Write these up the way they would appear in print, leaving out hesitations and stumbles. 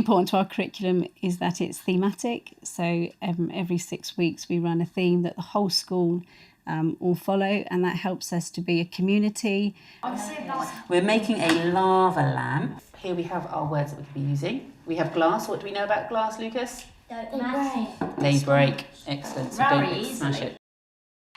important to our curriculum is that it's thematic. So every 6 weeks we run a theme that the whole school all follow, and that helps us to be a community. We're making a lava lamp. Here we have our words that we could be using. We have glass. What do we know about glass, Lucas? They break. Excellent. So don't smash it.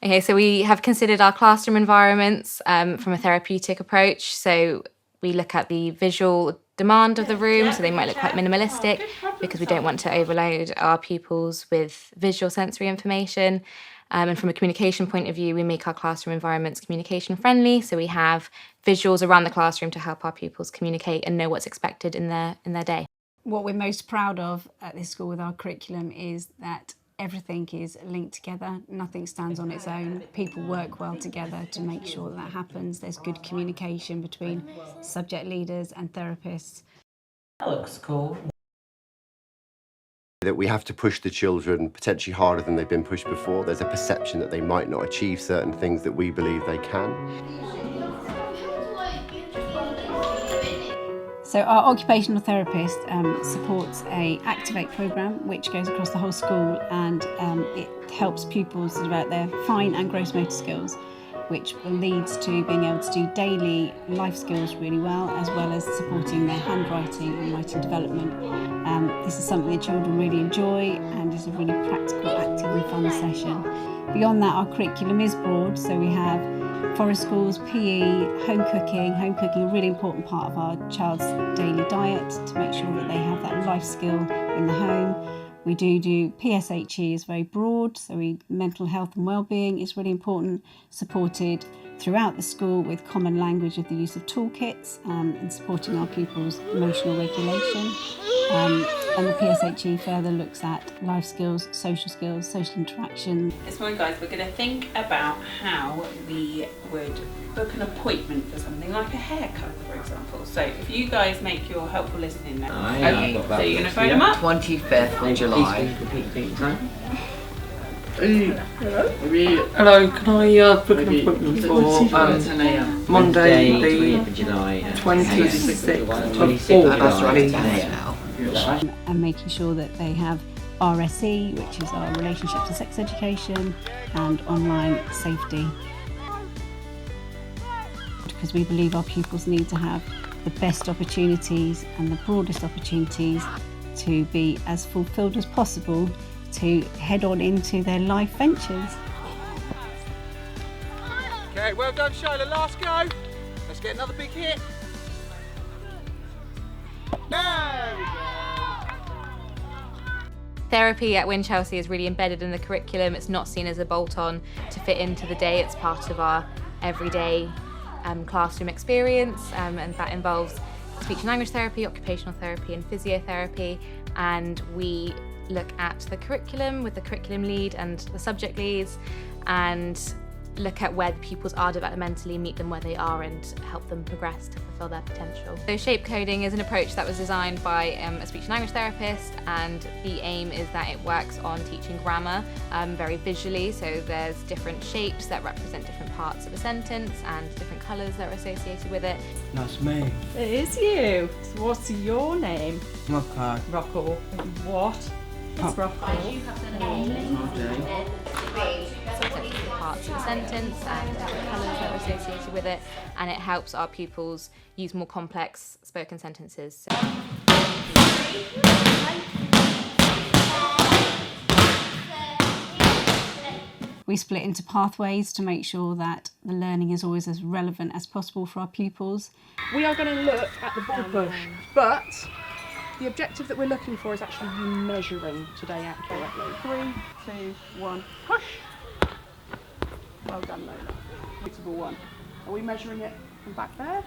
Okay, so we have considered our classroom environments from a therapeutic approach. So we look at the visual demand of the room, so they might look quite minimalistic because we don't want to overload our pupils with visual sensory information. And from a communication point of view, we make our classroom environments communication friendly. So we have visuals around the classroom to help our pupils communicate and know what's expected in their day. What we're most proud of at this school with our curriculum is that everything is linked together. Nothing stands on its own. People work well together to make sure that happens. There's good communication between subject leaders and therapists. That looks cool. That we have to push the children potentially harder than they've been pushed before. There's a perception that they might not achieve certain things that we believe they can. So our occupational therapist supports a Activate programme which goes across the whole school, and it helps pupils develop their fine and gross motor skills, which leads to being able to do daily life skills really well as supporting their handwriting and writing development. This is something the children really enjoy and is a really practical, active and fun session. Beyond that, our curriculum is broad, so we have forest schools, PE, home cooking, a really important part of our child's daily diet to make sure that they have that life skill in the home. We do PSHE is very broad, so mental health and wellbeing is really important, supported throughout the school with common language of the use of toolkits and supporting our pupils' emotional regulation. And the PSHE further looks at life skills, social interaction. This morning, guys, we're going to think about how we would book an appointment for something like a haircut, for example. So if you guys make your helpful listening now. Okay, so you're going to phone them up? 25th of July. Hello, can I book an appointment for Monday the July, 26th of August? And making sure that they have RSE, which is our relationships and sex education, and online safety. Because we believe our pupils need to have the best opportunities and the broadest opportunities to be as fulfilled as possible to head on into their life ventures. Okay, well done, Shiloh. Last go. Let's get another big hit. There we go. Therapy at Winchelsea is really embedded in the curriculum. It's not seen as a bolt-on to fit into the day. It's part of our everyday classroom experience, and that involves speech and language therapy, occupational therapy and physiotherapy. And we look at the curriculum with the curriculum lead and the subject leads, and look at where the pupils are developmentally, meet them where they are and help them progress to fulfill their potential. So shape coding is an approach that was designed by a speech and language therapist, and the aim is that it works on teaching grammar very visually. So there's different shapes that represent different parts of a sentence and different colours that are associated with it. That's me. It is you. So what's your name? Rocco. Rocco. What? It's Rocco. Parts of the sentence and different colours that are associated with it, and it helps our pupils use more complex spoken sentences. We split into pathways to make sure that the learning is always as relevant as possible for our pupils. We are going to look at the ball push, but the objective that we're looking for is actually you measuring today accurately. 3, 2, 1, push. Well done, Lola. Fixable one. Are we measuring it from back there?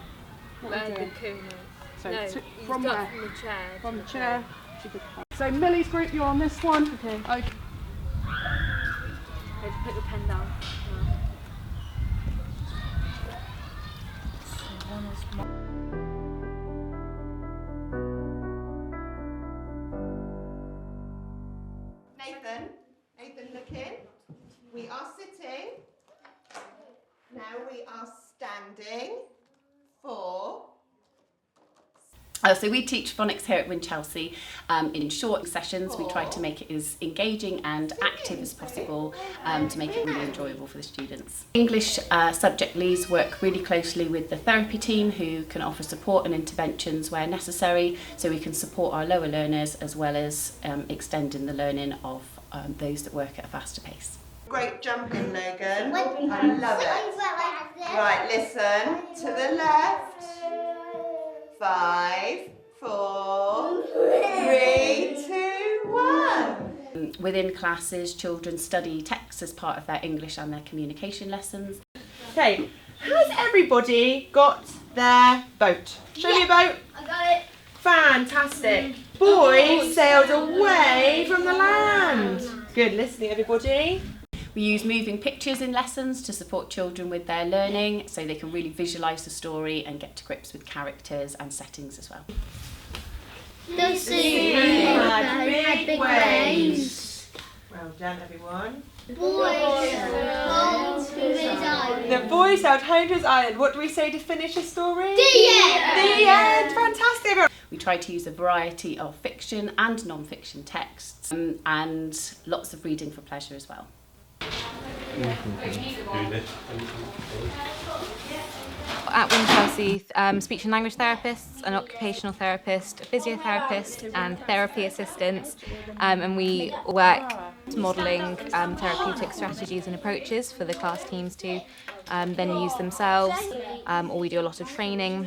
What are we doing? So no, from where? From the chair. From the chair. So Millie's group, you're on this one. Okay. Okay. Okay, put your pen down. Nathan, look in. We are sitting. Now we are standing for... So we teach phonics here at Winchelsea in short sessions. We try to make it as engaging and active as possible to make it really enjoyable for the students. English subject leads work really closely with the therapy team, who can offer support and interventions where necessary, so we can support our lower learners as well as extending the learning of those that work at a faster pace. Great jumping, Logan. I love it. Right, listen to the left. 5, 4, 3, 2, 1. Within classes, children study texts as part of their English and their communication lessons. Okay, has everybody got their boat? Show me your boat. I got it. Fantastic. Boys sailed away from the land. Good listening, everybody. We use moving pictures in lessons to support children with their learning, so they can really visualise the story and get to grips with characters and settings as well. The sea had big waves. Well done, everyone. The boys sailed home to his island. The boy sailed home to his island. What do we say to finish a story? The end. The end. Fantastic. We try to use a variety of fiction and non-fiction texts and lots of reading for pleasure as well. At Winchelsea, speech and language therapists, an occupational therapist, a physiotherapist and therapy assistants, and we work modelling therapeutic strategies and approaches for the class teams to then use themselves, or we do a lot of training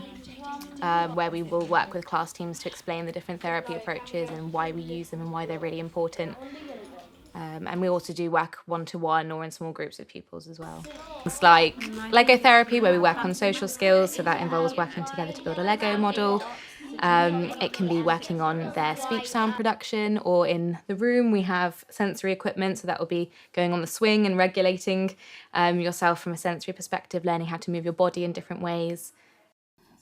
where we will work with class teams to explain the different therapy approaches and why we use them and why they're really important. And we also do work one-to-one or in small groups with pupils as well. It's like Lego therapy, where we work on social skills, so that involves working together to build a Lego model. It can be working on their speech sound production, or in the room we have sensory equipment, so that will be going on the swing and regulating yourself from a sensory perspective, learning how to move your body in different ways.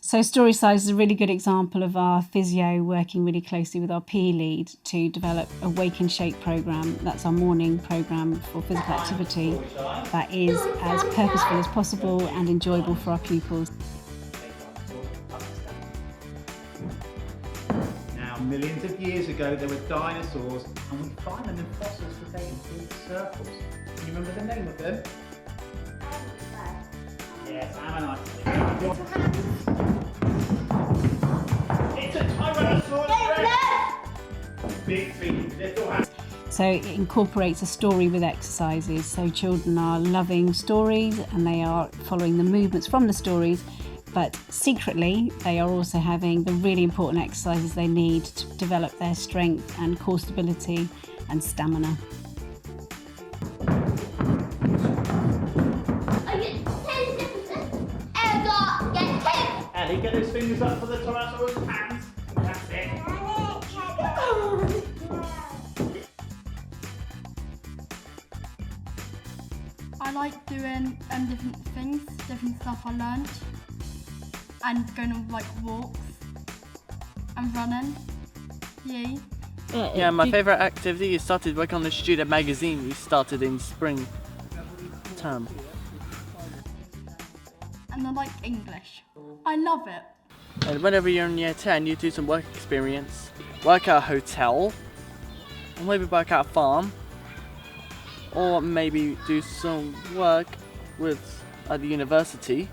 So Story Size is a really good example of our physio working really closely with our PE lead to develop a Wake and Shake programme. That's our morning programme for physical activity that is as purposeful as possible and enjoyable for our pupils. Now, millions of years ago there were dinosaurs, and we find them in fossils today in big circles. Can you remember the name of them? Yes, ammonite. It's a Tyrannosaurus Rex! Big feet, little hands. So it incorporates a story with exercises, so children are loving stories and they are following the movements from the stories, but secretly they are also having the really important exercises they need to develop their strength and core stability and stamina. Ellie, get those fingers up for the Tyrannosaurus hands. That's it. I like doing different things, different stuff I learned, and going on like walks and running. Yeah, my favourite activity is started working on the student magazine we started in spring term. And I like English. I love it. And whenever you're in year 10, you do some work experience, work at a hotel, or maybe work at a farm, or maybe do some work at the university,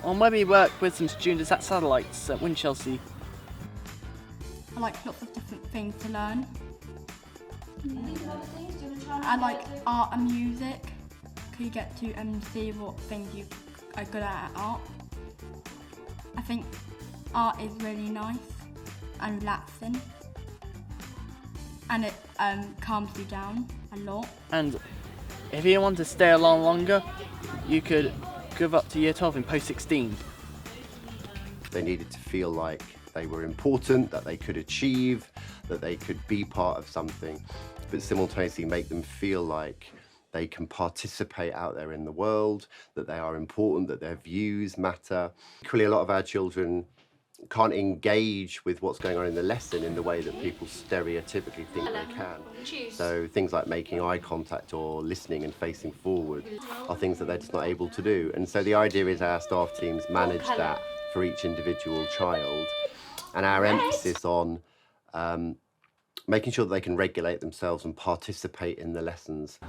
or maybe work with some students at Satellites at Winchelsea. I like lots of different things to learn. I like art and music, because you get to see what things you are good at art. I think art is really nice and relaxing, and it calms you down a lot. And if you want to stay along longer, you could give up to year 12 in post 16. They needed to feel like they were important, that they could achieve, that they could be part of something, but simultaneously make them feel like they can participate out there in the world, that they are important, that their views matter. Equally, a lot of our children can't engage with what's going on in the lesson in the way that people stereotypically think they can. So things like making eye contact or listening and facing forward are things that they're just not able to do. And so the idea is our staff teams manage that for each individual child and our emphasis on making sure that they can regulate themselves and participate in the lessons.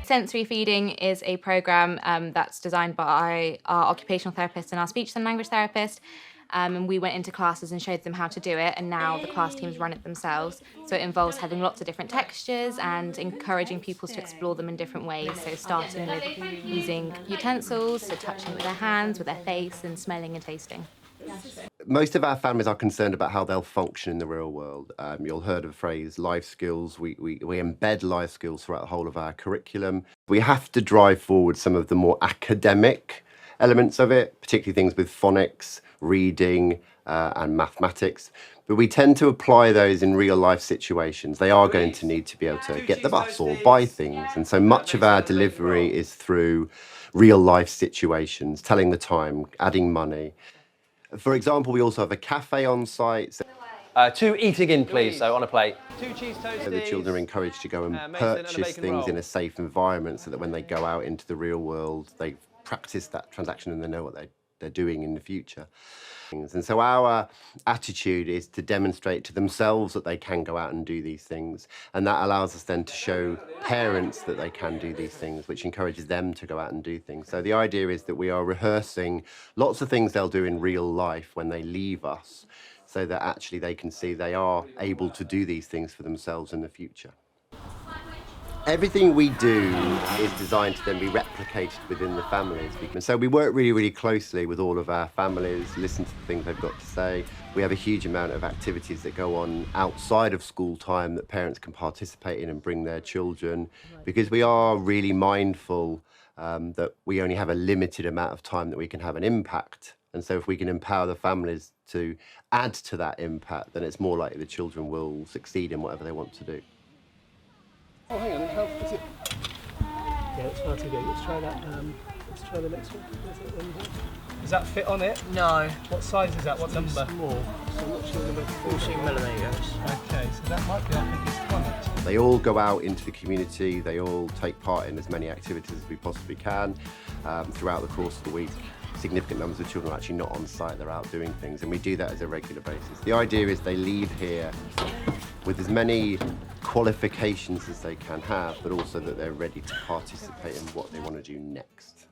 Sensory feeding is a programme that's designed by our occupational therapist and our speech and language therapist. And we went into classes and showed them how to do it, and now the class teams run it themselves. So it involves having lots of different textures and encouraging pupils to explore them in different ways. So starting with using utensils, so touching with their hands, with their face, and smelling and tasting. Most of our families are concerned about how they'll function in the real world. You'll heard of the phrase life skills. We embed life skills throughout the whole of our curriculum. We have to drive forward some of the more academic elements of it, particularly things with phonics, reading and mathematics. But we tend to apply those in real life situations. They are going to need to be able to get the bus or buy things. And so much of our delivery is through real life situations, telling the time, adding money. For example, we also have a cafe on site. So 2 eating in, please, so on a plate. 2 cheese toasties. So the children are encouraged to go and purchase things in a safe environment so that when they go out into the real world, they practice that transaction and they know what they're doing in the future. And so our attitude is to demonstrate to themselves that they can go out and do these things. And that allows us then to show parents that they can do these things, which encourages them to go out and do things. So the idea is that we are rehearsing lots of things they'll do in real life when they leave us, so that actually they can see they are able to do these things for themselves in the future. Everything we do is designed to then be replicated within the families. And so we work really, really closely with all of our families, listen to the things they've got to say. We have a huge amount of activities that go on outside of school time that parents can participate in and bring their children, because we are really mindful that we only have a limited amount of time that we can have an impact. And so if we can empower the families to add to that impact, then it's more likely the children will succeed in whatever they want to do. Oh, hang on, how is it? Yeah, it's far too big. Let's try that. Let's try the next one. Does that fit on it? No. What size is that? What number? Small. So what's your number? 14 millimetres. Okay, so that might be our biggest one. They all go out into the community. They all take part in as many activities as we possibly can throughout the course of the week. Significant numbers of children are actually not on site, they're out doing things, and we do that as a regular basis. The idea is they leave here with as many qualifications as they can have, but also that they're ready to participate in what they want to do next.